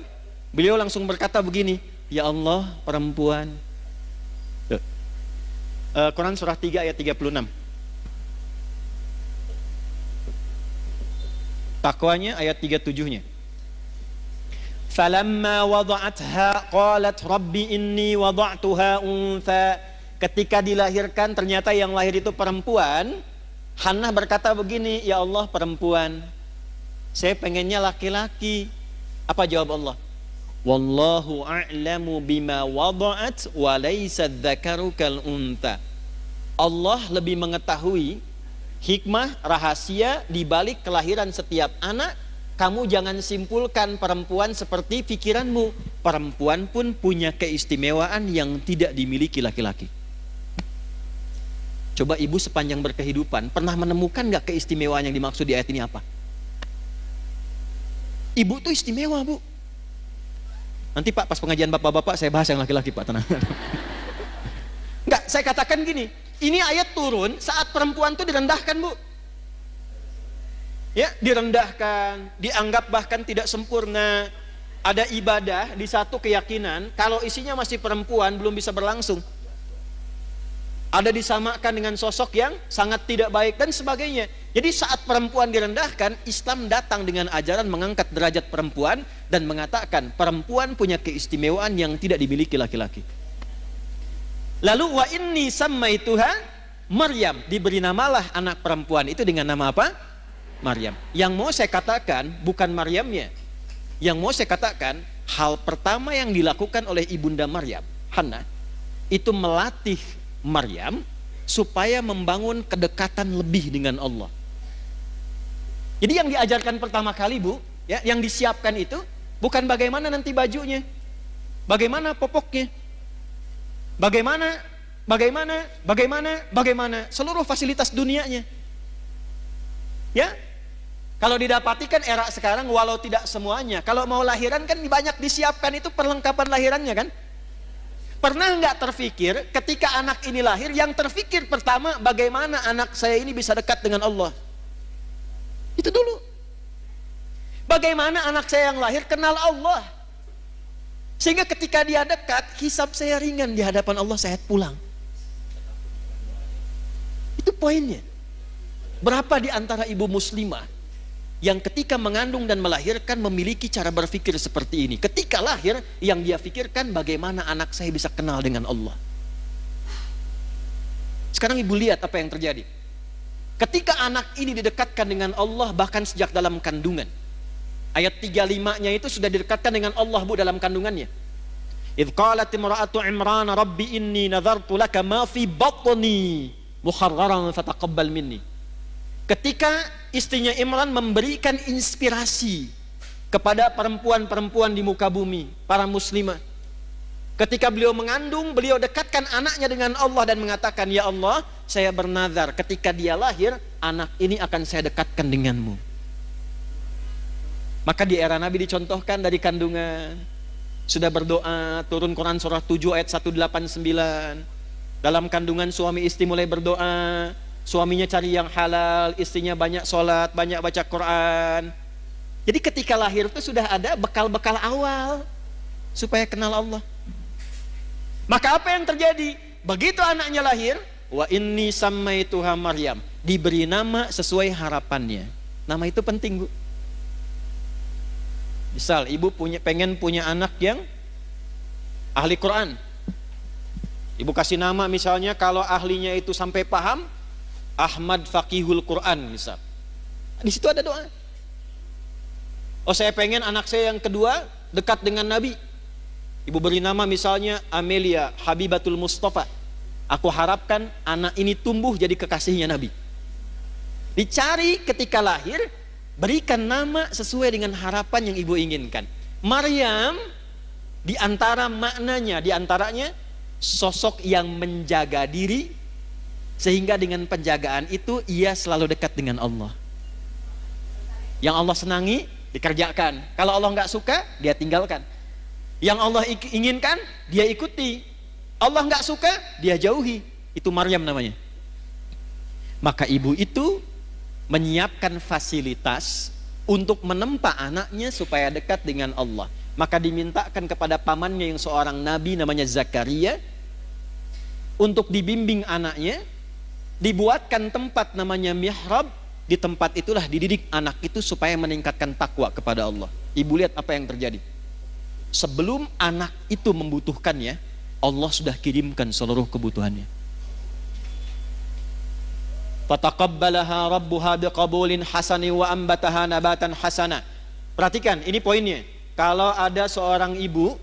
beliau langsung berkata begini, ya Allah perempuan. Quran surah 3 ayat 36. Takwanya ayat 37-nya. Falamma wada'atha qalat rabbi inni wada'tuha untha. Ketika dilahirkan ternyata yang lahir itu perempuan, Hannah berkata begini, ya Allah perempuan, saya pengennya laki-laki. Apa jawab Allah? Wallahu a'lamu bima wada'at wa laysa dzakaru kal untha. Allah lebih mengetahui hikmah rahasia di balik kelahiran setiap anak. Kamu jangan simpulkan perempuan seperti pikiranmu. Perempuan pun punya keistimewaan yang tidak dimiliki laki-laki. Coba ibu sepanjang berkehidupan pernah menemukan gak keistimewaan yang dimaksud di ayat ini apa? Ibu tuh istimewa bu. Nanti Pak pas pengajian bapak-bapak saya bahas yang laki-laki Pak, tenang. Enggak, saya katakan gini, ini ayat turun saat perempuan itu direndahkan Bu. Ya, direndahkan, dianggap bahkan tidak sempurna. Ada ibadah di satu keyakinan, kalau isinya masih perempuan belum bisa berlangsung. Ada disamakan dengan sosok yang sangat tidak baik dan sebagainya. Jadi saat perempuan direndahkan, Islam datang dengan ajaran mengangkat derajat perempuan dan mengatakan perempuan punya keistimewaan yang tidak dimiliki laki-laki. Lalu wa inni sammaituha Maryam, diberi namalah anak perempuan itu dengan nama apa? Maryam. Yang mau saya katakan bukan Maryamnya. Yang mau saya katakan, hal pertama yang dilakukan oleh ibunda Maryam, Hannah, itu melatih Maryam supaya membangun kedekatan lebih dengan Allah. Jadi yang diajarkan pertama kali Bu, ya, yang disiapkan itu bukan bagaimana nanti bajunya, bagaimana popoknya, bagaimana seluruh fasilitas dunianya. Ya, kalau didapati kan era sekarang walau tidak semuanya, kalau mau lahiran kan banyak disiapkan itu perlengkapan lahirannya kan. Pernah nggak terfikir ketika anak ini lahir, yang terfikir pertama bagaimana anak saya ini bisa dekat dengan Allah? Itu dulu. Bagaimana anak saya yang lahir kenal Allah? Sehingga ketika dia dekat, hisab saya ringan di hadapan Allah, saya pulang. Itu poinnya. Berapa di antara ibu muslimah yang ketika mengandung dan melahirkan memiliki cara berpikir seperti ini? Ketika lahir, yang dia pikirkan bagaimana anak saya bisa kenal dengan Allah. Sekarang ibu lihat apa yang terjadi. Ketika anak ini didekatkan dengan Allah bahkan sejak dalam kandungan. Ayat 35-nya itu sudah didekatkan dengan Allah Bu dalam kandungannya. Idh qalat imra'atu Imran rabbi inni nadhartu laka ma fi batni muharraran fataqabbal minni. Ketika istrinya Imran memberikan inspirasi kepada perempuan-perempuan di muka bumi, para muslimah. Ketika beliau mengandung, beliau dekatkan anaknya dengan Allah dan mengatakan, ya Allah, saya bernazar ketika dia lahir, anak ini akan saya dekatkan denganmu. Maka di era Nabi dicontohkan dari kandungan, sudah berdoa, turun Quran surah 7 ayat 189. Dalam kandungan suami istri mulai berdoa, suaminya cari yang halal, istrinya banyak sholat, banyak baca Quran. Jadi ketika lahir itu sudah ada bekal-bekal awal supaya kenal Allah. Maka apa yang terjadi? Begitu anaknya lahir, wa inni sammaituha Maryam, diberi nama sesuai harapannya. Nama itu penting Bu. Misal ibu pengen punya anak yang ahli Quran, ibu kasih nama misalnya kalau ahlinya itu sampai paham, Ahmad Faqihul Quran misal. Di situ ada doa. Oh, saya pengen anak saya yang kedua dekat dengan Nabi. Ibu beri nama misalnya Amelia Habibatul Mustafa. Aku harapkan anak ini tumbuh jadi kekasihnya Nabi. Dicari ketika lahir, berikan nama sesuai dengan harapan yang ibu inginkan. Maryam di antara maknanya, di antaranya sosok yang menjaga diri, sehingga dengan penjagaan itu ia selalu dekat dengan Allah. Yang Allah senangi dikerjakan, kalau Allah nggak suka dia tinggalkan. Yang Allah inginkan dia ikuti, Allah nggak suka dia jauhi. Itu Maryam namanya. Maka ibu itu menyiapkan fasilitas untuk menempa anaknya supaya dekat dengan Allah. Maka dimintakan kepada pamannya yang seorang nabi namanya Zakaria untuk dibimbing anaknya. Dibuatkan tempat namanya mihrab. Di tempat itulah dididik anak itu supaya meningkatkan takwa kepada Allah. Ibu lihat apa yang terjadi. Sebelum anak itu membutuhkannya, Allah sudah kirimkan seluruh kebutuhannya. Fataqabbalaha rabbuha biqabulin hasani wa ambataha nabatan hasana. Perhatikan, ini poinnya. Kalau ada seorang ibu,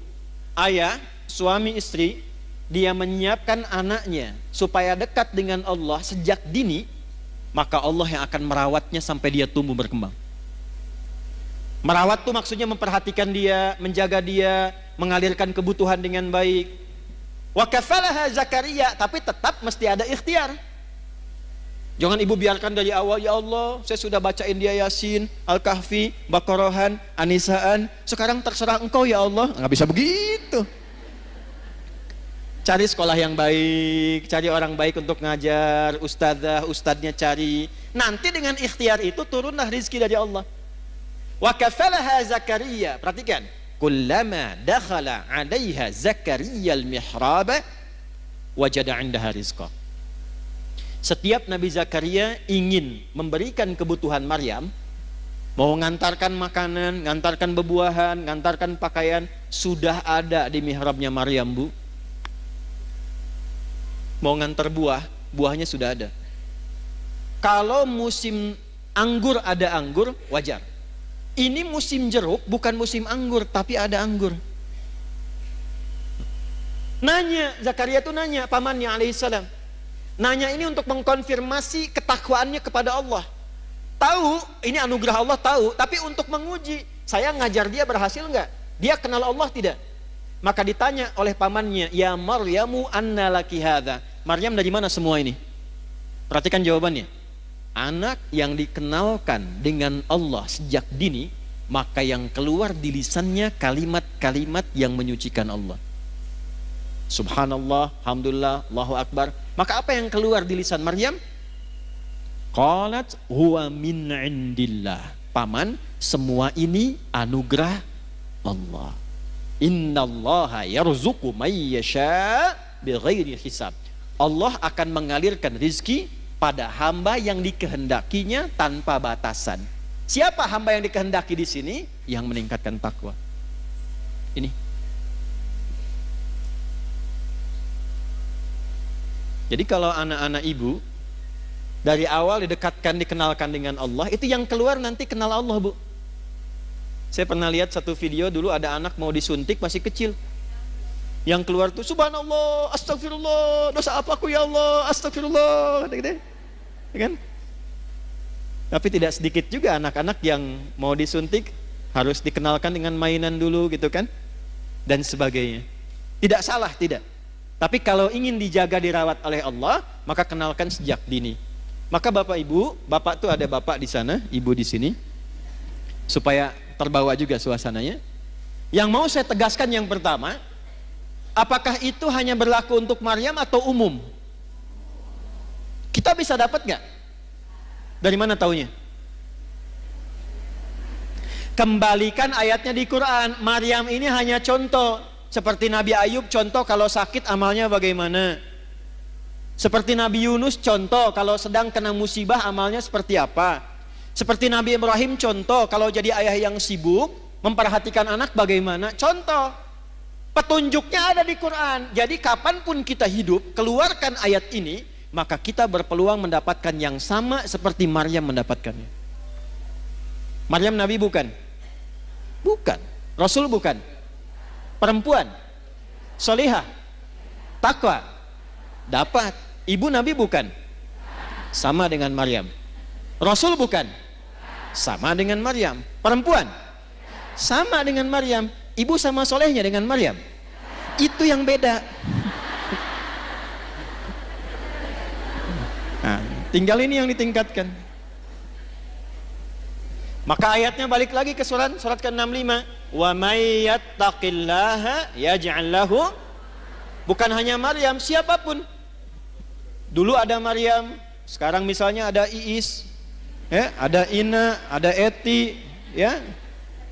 ayah, suami istri, dia menyiapkan anaknya supaya dekat dengan Allah sejak dini, maka Allah yang akan merawatnya sampai dia tumbuh berkembang. Merawat itu maksudnya memperhatikan dia, menjaga dia, mengalirkan kebutuhan dengan baik. Wa kafalaha Zakaria, tapi tetap mesti ada ikhtiar. Jangan ibu biarkan dari awal, ya Allah, saya sudah bacain dia Yasin, Al-Kahfi, Baqarahan, Anisaan, sekarang terserah engkau ya Allah. Nggak bisa begitu. Cari sekolah yang baik, cari orang baik untuk ngajar, ustadzah, ustadznya cari. Nanti dengan ikhtiar itu turunlah rizki dari Allah. Wa kafalaha Zakaria, perhatikan. Kullama dakhala 'alaiha Zakaria al-mihraba wajada 'indaha rizqa. Setiap Nabi Zakaria ingin memberikan kebutuhan Maryam, mau ngantarkan makanan, ngantarkan bebuahan, ngantarkan pakaian, sudah ada di mihrabnya Maryam, Bu. Mau ngantar buah, buahnya sudah ada. Kalau musim anggur ada anggur, wajar. Ini musim jeruk, bukan musim anggur, tapi ada anggur. Nanya, Zakaria tuh nanya, pamannya alaihissalam. Nanya ini untuk mengkonfirmasi ketakwaannya kepada Allah. Tahu, ini anugerah Allah tahu, tapi untuk menguji, saya ngajar dia berhasil enggak? Dia kenal Allah tidak? Maka ditanya oleh pamannya, ya Maryamu anna laki hadza. Maryam dari mana semua ini? Perhatikan jawabannya. Anak yang dikenalkan dengan Allah sejak dini, maka yang keluar di lisannya kalimat-kalimat yang menyucikan Allah. Subhanallah, alhamdulillah, Allahu akbar. Maka apa yang keluar di lisan Maryam? Qalat huwa min indillah. Paman, semua ini anugerah Allah. Innallaha yarzuqu may yasha bighairi hisab. Allah akan mengalirkan rizki pada hamba yang dikehendakinya tanpa batasan. Siapa hamba yang dikehendaki di sini? Yang meningkatkan takwa. Ini. Jadi kalau anak-anak ibu dari awal didekatkan, dikenalkan dengan Allah, itu yang keluar nanti kenal Allah, Bu. Saya pernah lihat satu video dulu, ada anak mau disuntik masih kecil. Yang keluar tuh subhanallah, astagfirullah, dosa apa aku ya Allah, astagfirullah, gitu. Ya kan? Tapi tidak sedikit juga anak-anak yang mau disuntik harus dikenalkan dengan mainan dulu gitu kan, dan sebagainya. Tidak salah, tidak. Tapi kalau ingin dijaga, dirawat oleh Allah, maka kenalkan sejak dini. Maka Bapak Ibu, Bapak tuh ada Bapak di sana, Ibu di sini, supaya terbawa juga suasananya. Yang mau saya tegaskan yang pertama, apakah itu hanya berlaku untuk Maryam atau umum? Kita bisa dapat nggak? Dari mana taunya? Kembalikan ayatnya di Quran. Maryam ini hanya contoh. Seperti Nabi Ayub contoh kalau sakit amalnya bagaimana. Seperti Nabi Yunus contoh kalau sedang kena musibah amalnya seperti apa. Seperti Nabi Ibrahim contoh kalau jadi ayah yang sibuk memperhatikan anak bagaimana. Contoh. Petunjuknya ada di Quran. Jadi kapanpun kita hidup, keluarkan ayat ini, maka kita berpeluang mendapatkan yang sama seperti Maryam mendapatkannya. Maryam Nabi bukan? Bukan. Rasul bukan? Perempuan? Solihah? Takwa? Dapat. Ibu Nabi bukan? Sama dengan Maryam. Rasul bukan? Sama dengan Maryam. Perempuan? Sama dengan Maryam. Ibu sama solehnya dengan Maryam. Itu yang beda. Nah, tinggal ini yang ditingkatkan. Maka ayatnya balik lagi ke surat ke-65. Wa may yattaqillaha yaj'al lahu. Bukan hanya Maryam, siapapun. Dulu ada Maryam, sekarang misalnya ada Iis, ya, ada Ina, ada Eti, ya.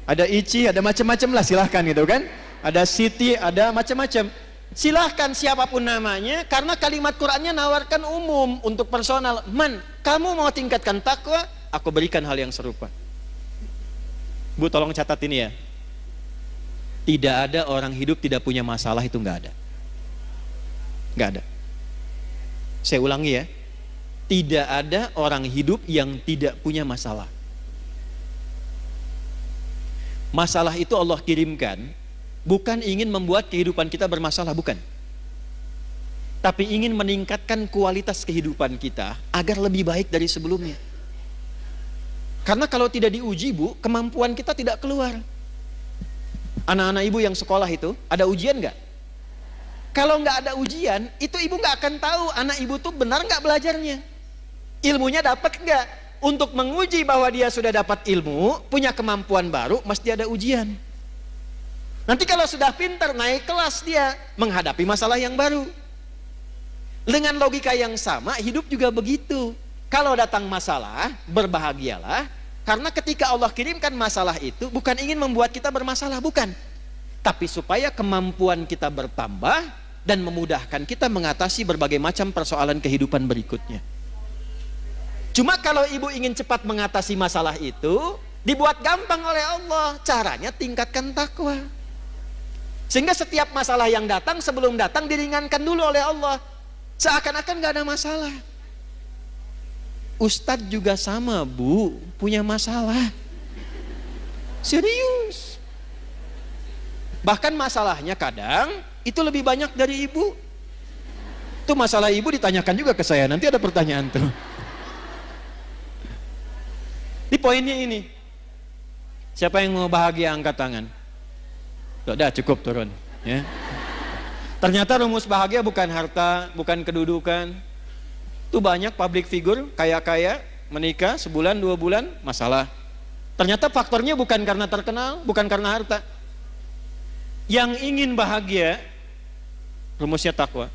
Ada Ici, ada macam-macam lah, silahkan gitu kan. Ada Siti, ada macam-macam. Silahkan siapapun namanya, karena kalimat Qurannya nawarkan umum untuk personal. Man, kamu mau tingkatkan takwa, aku berikan hal yang serupa. Bu, tolong catat ini ya. Tidak ada orang hidup tidak punya masalah, itu nggak ada. Nggak ada. Saya ulangi ya. Tidak ada orang hidup yang tidak punya masalah. Masalah itu Allah kirimkan bukan ingin membuat kehidupan kita bermasalah, bukan. Tapi ingin meningkatkan kualitas kehidupan kita agar lebih baik dari sebelumnya. Karena kalau tidak diuji, Bu, kemampuan kita tidak keluar. Anak-anak ibu yang sekolah itu, ada ujian nggak? Kalau nggak ada ujian, itu ibu nggak akan tahu anak ibu tuh benar nggak belajarnya. Ilmunya dapat enggak? Untuk menguji bahwa dia sudah dapat ilmu, punya kemampuan baru, mesti ada ujian. Nanti kalau sudah pintar, naik kelas dia, menghadapi masalah yang baru. Dengan logika yang sama, hidup juga begitu. Kalau datang masalah, berbahagialah, karena ketika Allah kirimkan masalah itu, bukan ingin membuat kita bermasalah, bukan. Tapi supaya kemampuan kita bertambah, dan memudahkan kita mengatasi berbagai macam persoalan kehidupan berikutnya. Cuma kalau ibu ingin cepat mengatasi masalah itu, dibuat gampang oleh Allah. Caranya tingkatkan takwa. Sehingga setiap masalah yang datang, sebelum datang diringankan dulu oleh Allah. Seakan-akan gak ada masalah. Ustadz juga sama, Bu, punya masalah. Serius. Bahkan masalahnya kadang itu lebih banyak dari ibu. Tuh masalah ibu ditanyakan juga ke saya. Nanti ada pertanyaan tuh. Di poinnya ini, siapa yang mau bahagia angkat tangan? Udah cukup turun. Ya. Ternyata rumus bahagia bukan harta, bukan kedudukan. Itu banyak public figure kaya-kaya menikah sebulan 2 bulan masalah. Ternyata faktornya bukan karena terkenal, bukan karena harta. Yang ingin bahagia, rumusnya takwa.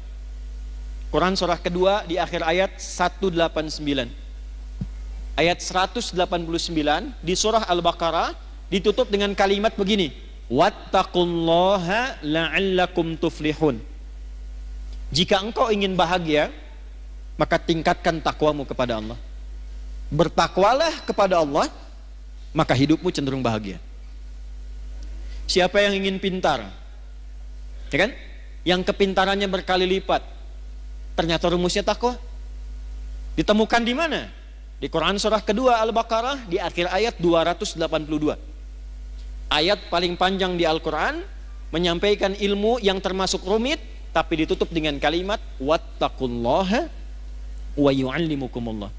Quran surah kedua di akhir ayat 189. Ayat 189 di surah Al-Baqarah ditutup dengan kalimat begini, wattaqullaha la'allakum tuflihun. Jika engkau ingin bahagia, maka tingkatkan takwamu kepada Allah. Bertakwalah kepada Allah, maka hidupmu cenderung bahagia. Siapa yang ingin pintar, ya kan? Yang kepintarannya berkali lipat, ternyata rumusnya takwa. Ditemukan di mana? Di Quran surah kedua Al-Baqarah di akhir ayat 282. Ayat paling panjang di Al-Quran, menyampaikan ilmu yang termasuk rumit, tapi ditutup dengan kalimat wattaqullaha wa yu'allimukumullah.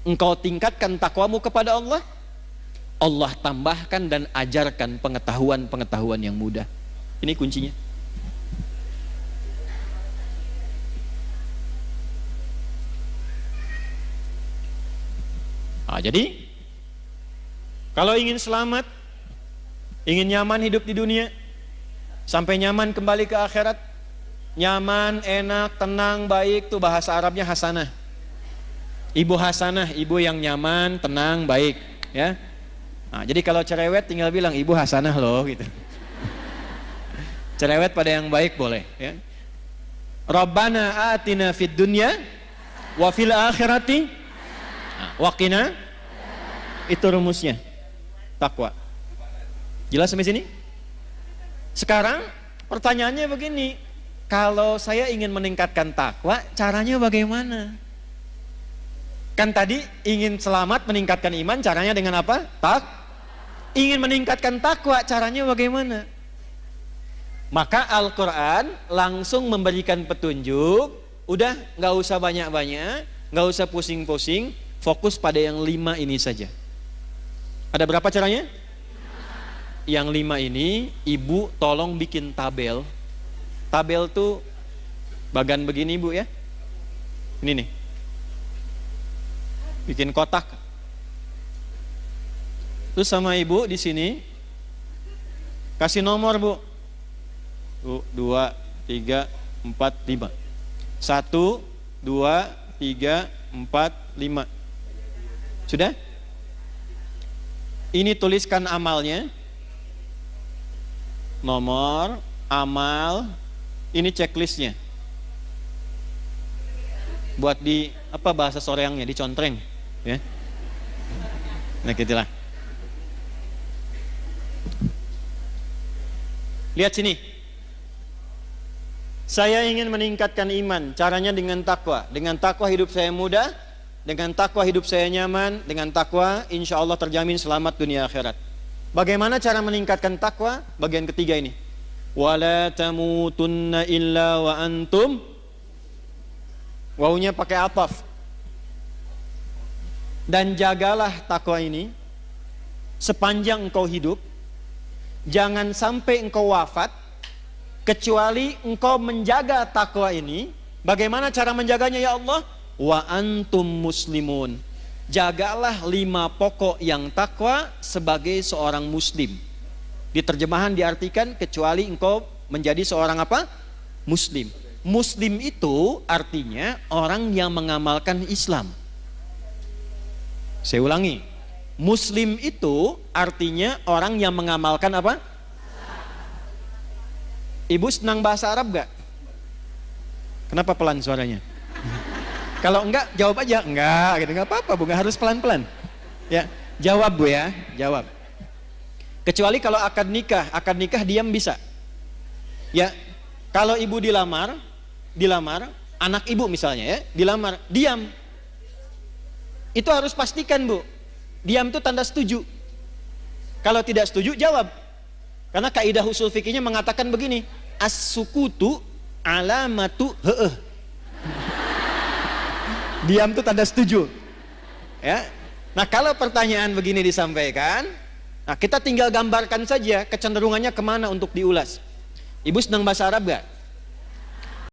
Engkau tingkatkan takwamu kepada Allah, Allah tambahkan dan ajarkan pengetahuan-pengetahuan yang mudah. Ini kuncinya. Jadi kalau ingin selamat, ingin nyaman hidup di dunia, sampai nyaman kembali ke akhirat, nyaman, enak, tenang, baik, tuh bahasa Arabnya hasanah. Ibu hasanah, ibu yang nyaman, tenang, baik, ya. Jadi kalau cerewet tinggal bilang ibu hasanah loh gitu. Cerewet pada yang baik boleh, ya. Rabbana atina fid dunya wa fil akhirati wa qina. Itu rumusnya takwa. Jelas sampai sini? Sekarang pertanyaannya begini, kalau saya ingin meningkatkan takwa, caranya bagaimana? Kan tadi ingin selamat, meningkatkan iman, caranya dengan apa? Ingin meningkatkan takwa, caranya bagaimana? Maka Al-Quran langsung memberikan petunjuk. Udah gak usah banyak-banyak, gak usah pusing-pusing, fokus pada yang 5 ini saja. Ada berapa caranya? Yang 5 ini, ibu tolong bikin tabel. Tabel tuh bagan begini bu ya. Ini nih. Bikin kotak. Terus sama ibu di sini kasih nomor bu. 2, 3, 4, 5. 1, 2, 3, 4, 5. Sudah? Ini tuliskan amalnya, nomor, amal, ini checklistnya. Buat di apa bahasa soreangnya, dicontreng, ya. Nah gitulah. Lihat sini. Saya ingin meningkatkan iman, caranya dengan takwa. Dengan takwa hidup saya mudah. Dengan takwa hidup saya nyaman, dengan takwa insya Allah terjamin selamat dunia akhirat. Bagaimana cara meningkatkan takwa? Bagian ketiga ini. Wala tamutunna illa wa antum. Wawunya pakai ataf. Dan jagalah takwa ini sepanjang engkau hidup. Jangan sampai engkau wafat kecuali engkau menjaga takwa ini. Bagaimana cara menjaganya ya Allah? wa antum muslimun. Jagalah 5 pokok yang takwa sebagai seorang muslim. Di terjemahan diartikan kecuali engkau menjadi seorang apa? Muslim. Muslim itu artinya orang yang mengamalkan Islam. Saya ulangi. Muslim itu artinya orang yang mengamalkan apa? Ibu senang bahasa Arab gak? Kenapa pelan suaranya? Kalau enggak jawab aja, enggak gitu, enggak apa-apa Bu, enggak harus pelan-pelan. Ya, jawab Bu ya, jawab. Kecuali kalau akad nikah diam bisa. Ya, kalau ibu dilamar, anak ibu misalnya ya, dilamar, diam. Itu harus pastikan Bu. Diam itu tanda setuju. Kalau tidak setuju jawab. Karena kaidah usul fikihnya mengatakan begini, as-sukutu alamatu heeh. Diam itu tanda setuju. Ya. Nah, kalau pertanyaan begini disampaikan, nah kita tinggal gambarkan saja kecenderungannya kemana untuk diulas. Ibu senang bahasa Arab gak?